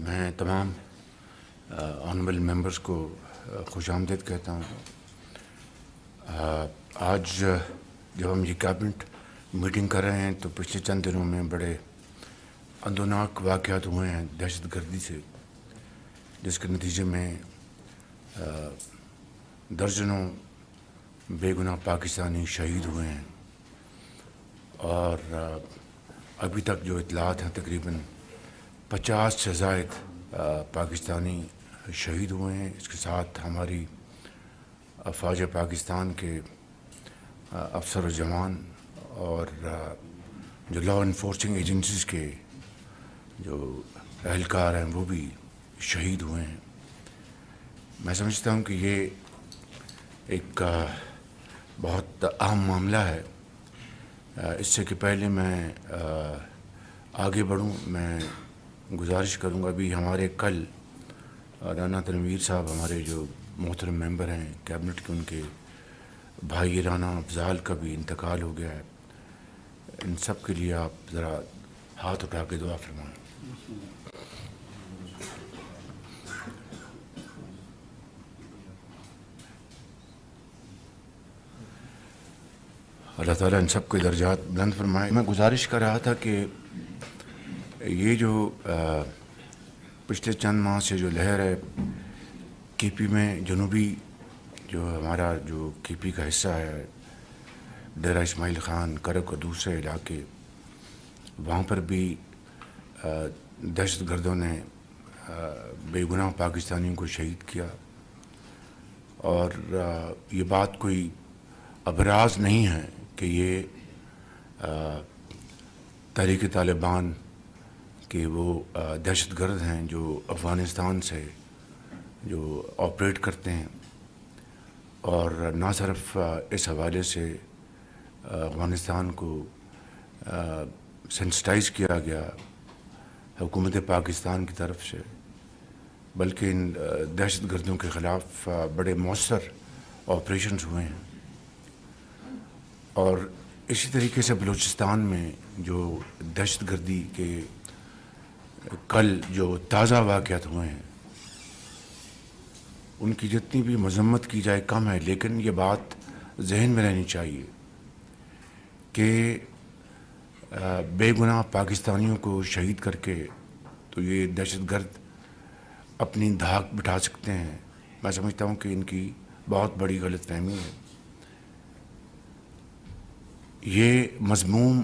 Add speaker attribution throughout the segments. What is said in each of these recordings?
Speaker 1: میں تمام honourable members کو خوش آمدید کہتا ہوں۔ آج جب ہم یہ کیبنٹ میٹنگ کر رہے ہیں تو پچھلے چند دنوں میں بڑے اندوناک واقعات ہوئے ہیں دہشت گردی سے، جس کے نتیجے میں درجنوں بے گناہ پاکستانی شہید ہوئے ہیں، اور ابھی تک جو اطلاعات ہیں تقریباً 50 سے زائد پاکستانی شہید ہوئے ہیں۔ اس کے ساتھ ہماری فوج پاکستان کے افسر و جوان اور جو لا انفورسنگ ایجنسیز کے جو اہلکار ہیں وہ بھی شہید ہوئے ہیں۔ میں سمجھتا ہوں کہ یہ ایک بہت اہم معاملہ ہے۔ اس سے کہ پہلے میں آگے بڑھوں، میں گزارش کروں گا، ابھی ہمارے کل رانا تنویر صاحب ہمارے جو محترم ممبر ہیں کیبنٹ کے، ان کے بھائی رانا افضال کا بھی انتقال ہو گیا ہے۔ ان سب کے لیے آپ ذرا ہاتھ اٹھا کے دعا فرمائیں۔ اللہ تعالیٰ ان سب کے درجات بلند فرمائے۔ میں گزارش کر رہا تھا کہ یہ جو پچھلے چند ماہ سے جو لہر ہے کے پی میں، جنوبی جو ہمارا جو کے پی کا حصہ ہے، ڈیرہ اسماعیل خان، کرک اور دوسرے علاقے، وہاں پر بھی دہشت گردوں نے بے گناہ پاکستانیوں کو شہید کیا، اور یہ بات کوئی ابراز نہیں ہے کہ یہ تحریک طالبان کہ وہ دہشت گرد ہیں جو افغانستان سے جو آپریٹ کرتے ہیں، اور نہ صرف اس حوالے سے افغانستان کو سینسٹائز کیا گیا حکومت پاکستان کی طرف سے، بلکہ ان دہشت گردوں کے خلاف بڑے مؤثر آپریشنز ہوئے ہیں۔ اور اسی طریقے سے بلوچستان میں جو دہشت گردی کے کل جو تازہ واقعات ہوئے ہیں، ان کی جتنی بھی مذمت کی جائے کم ہے، لیکن یہ بات ذہن میں رہنی چاہیے کہ بے گناہ پاکستانیوں کو شہید کر کے تو یہ دہشت گرد اپنی دھاک بٹھا سکتے ہیں۔ میں سمجھتا ہوں کہ ان کی بہت بڑی غلط فہمی ہے۔ یہ مذموم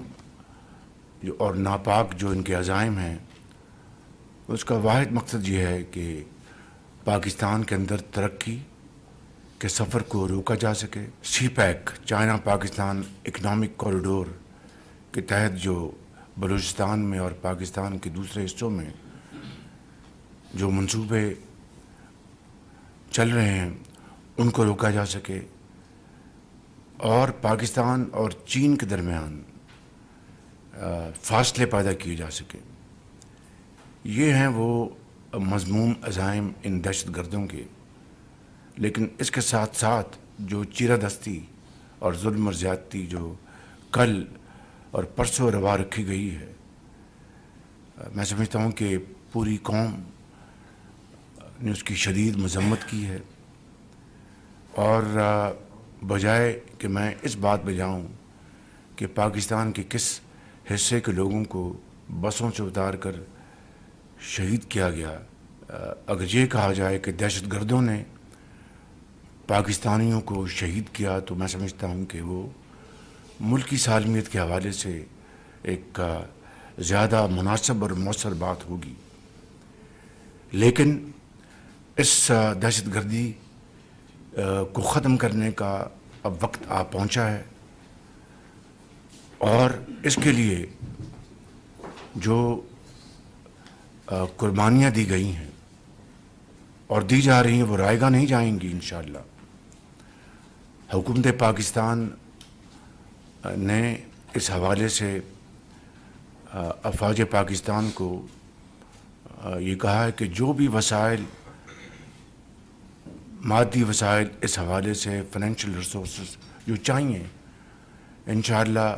Speaker 1: اور ناپاک جو ان کے عزائم ہیں، اس کا واحد مقصد یہ ہے کہ پاکستان کے اندر ترقی کے سفر کو روکا جا سکے۔ CPEC, China Pakistan economic corridor کے تحت جو بلوچستان میں اور پاکستان کے دوسرے حصوں میں جو منصوبے چل رہے ہیں، ان کو روکا جا سکے، اور پاکستان اور چین کے درمیان فاصلے پیدا کیے جا سکے۔ یہ ہیں وہ مذموم عزائم ان دہشت گردوں کے، لیکن اس کے ساتھ ساتھ جو چیرہ دستی اور ظلم اور زیادتی جو کل اور پرسوں روا رکھی گئی ہے، میں سمجھتا ہوں کہ پوری قوم نے اس کی شدید مذمت کی ہے، اور بجائے کہ میں اس بات پہ جاؤں کہ پاکستان کے کس حصے کے لوگوں کو بسوں سے اتار کر شہید کیا گیا، اگر یہ کہا جائے کہ دہشت گردوں نے پاکستانیوں کو شہید کیا، تو میں سمجھتا ہوں کہ وہ ملکی سالمیت کے حوالے سے ایک زیادہ مناسب اور مؤثر بات ہوگی۔ لیکن اس دہشت گردی کو ختم کرنے کا اب وقت آ پہنچا ہے، اور اس کے لیے جو قربانیاں دی گئی ہیں اور دی جا رہی ہیں وہ رائے گاہ نہیں جائیں گی انشاءاللہ۔ حکومت پاکستان نے اس حوالے سے افواج پاکستان کو یہ کہا ہے کہ جو بھی وسائل، مادی وسائل اس حوالے سے، فائنینشیل ریسورسز جو چاہیے، انشاءاللہ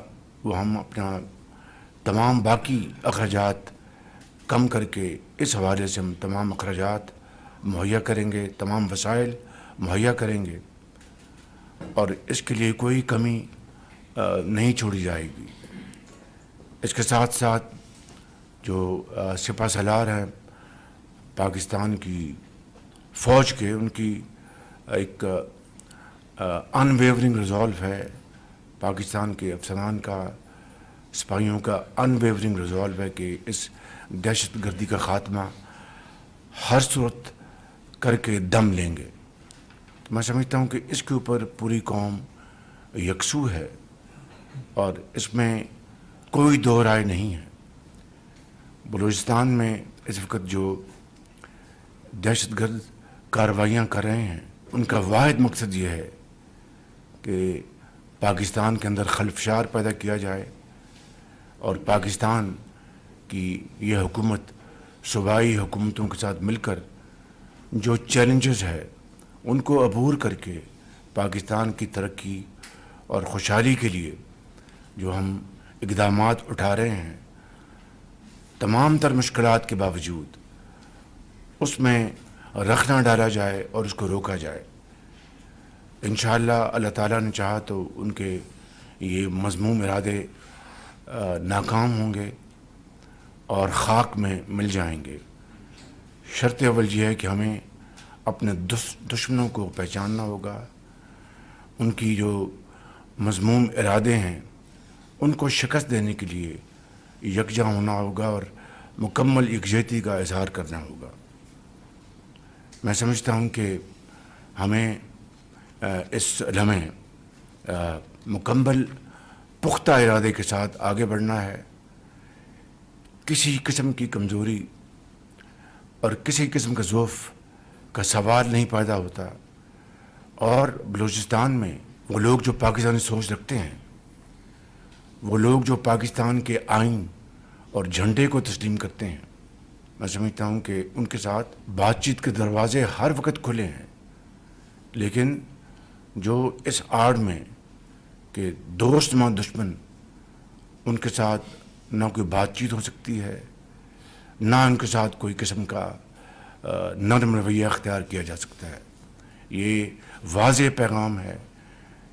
Speaker 1: وہ ہم اپنا تمام باقی اخراجات کم کر کے اس حوالے سے ہم تمام اخراجات مہیا کریں گے، تمام وسائل مہیا کریں گے، اور اس کے لیے کوئی کمی نہیں چھوڑی جائے گی۔ اس کے ساتھ ساتھ جو سپہ سالار ہیں پاکستان کی فوج کے، ان کی ایک ان ویورنگ ریزولو ہے، پاکستان کے افسران کا، سپاہیوں کا ان ویورنگ ریزولو ہے کہ اس دہشت گردی کا خاتمہ ہر صورت کر کے دم لیں گے۔ میں سمجھتا ہوں کہ اس کے اوپر پوری قوم یکسو ہے اور اس میں کوئی دو رائے نہیں ہے۔ بلوچستان میں اس وقت جو دہشت گرد کارروائیاں کر رہے ہیں، ان کا واحد مقصد یہ ہے کہ پاکستان کے اندر خلفشار پیدا کیا جائے اور پاکستان کی یہ حکومت صوبائی حکومتوں کے ساتھ مل کر جو چیلنجز ہے ان کو عبور کر کے پاکستان کی ترقی اور خوشحالی کے لیے جو ہم اقدامات اٹھا رہے ہیں، تمام تر مشکلات کے باوجود اس میں رخ نہ ڈالا جائے اور اس کو روکا جائے۔ انشاءاللہ اللہ تعالیٰ نے چاہا تو ان کے یہ مذموم ارادے ناکام ہوں گے اور خاک میں مل جائیں گے۔ شرط اول یہ ہے کہ ہمیں اپنے دشمنوں کو پہچاننا ہوگا، ان کی جو مذموم ارادے ہیں ان کو شکست دینے کے لیے یکجا ہونا ہوگا اور مکمل یکجہتی کا اظہار کرنا ہوگا۔ میں سمجھتا ہوں کہ ہمیں اس لمحے مکمل پختہ ارادے کے ساتھ آگے بڑھنا ہے۔ کسی قسم کی کمزوری اور کسی قسم کا ضعف کا سوال نہیں پیدا ہوتا، اور بلوچستان میں وہ لوگ جو پاکستانی سوچ رکھتے ہیں، وہ لوگ جو پاکستان کے آئین اور جھنڈے کو تسلیم کرتے ہیں، میں سمجھتا ہوں کہ ان کے ساتھ بات چیت کے دروازے ہر وقت کھلے ہیں، لیکن جو اس آڑ میں کہ دوست ماں دشمن، ان کے ساتھ نہ کوئی بات چیت ہو سکتی ہے، نہ ان کے ساتھ کوئی قسم کا نرم رویہ اختیار کیا جا سکتا ہے۔ یہ واضح پیغام ہے،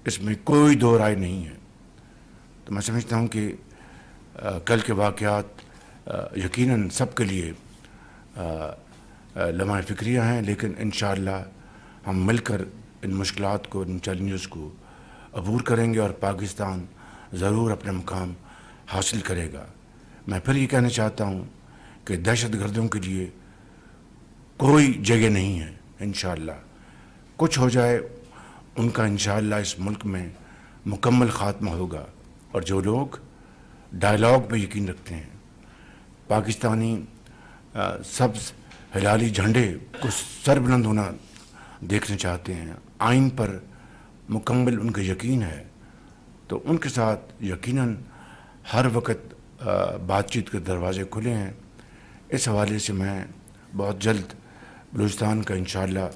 Speaker 1: اس میں کوئی دو رائے نہیں ہے۔ تو میں سمجھتا ہوں کہ کل کے واقعات یقیناً سب کے لیے لمحہ فکریہ ہیں، لیکن انشاءاللہ ہم مل کر ان مشکلات کو، ان چیلنجز کو عبور کریں گے اور پاکستان ضرور اپنا مقام حاصل کرے گا۔ میں پھر یہ کہنا چاہتا ہوں کہ دہشت گردوں کے لیے کوئی جگہ نہیں ہے۔ انشاءاللہ کچھ ہو جائے ان کا انشاءاللہ اس ملک میں مکمل خاتمہ ہوگا، اور جو لوگ ڈائلاگ پہ یقین رکھتے ہیں، پاکستانی سبز ہلالی جھنڈے کو سر بلند ہونا دیکھنا چاہتے ہیں، آئین پر مکمل ان کا یقین ہے، تو ان کے ساتھ یقیناً ہر وقت بات چیت کے دروازے کھلے ہیں۔ اس حوالے سے میں بہت جلد بلوچستان کا انشاءاللہ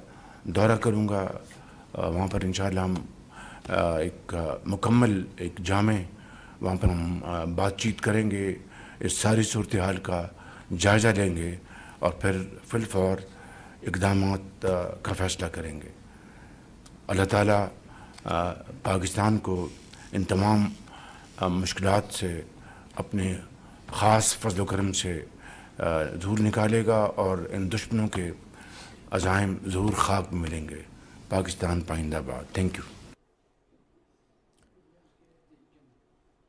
Speaker 1: دورہ کروں گا، وہاں پر انشاءاللہ ہم ایک مکمل ایک جامع وہاں پر ہم بات چیت کریں گے، اس ساری صورتحال کا جائزہ لیں گے اور پھر فی الفور اقدامات کا فیصلہ کریں گے۔ اللہ تعالیٰ پاکستان کو ان تمام مشکلات سے اپنے خاص فضل و کرم سے ضرور نکالے گا، اور ان دشمنوں کے عزائم ضرور خاک میں ملیں گے۔ پاکستان پائندہ باد۔ Thank you.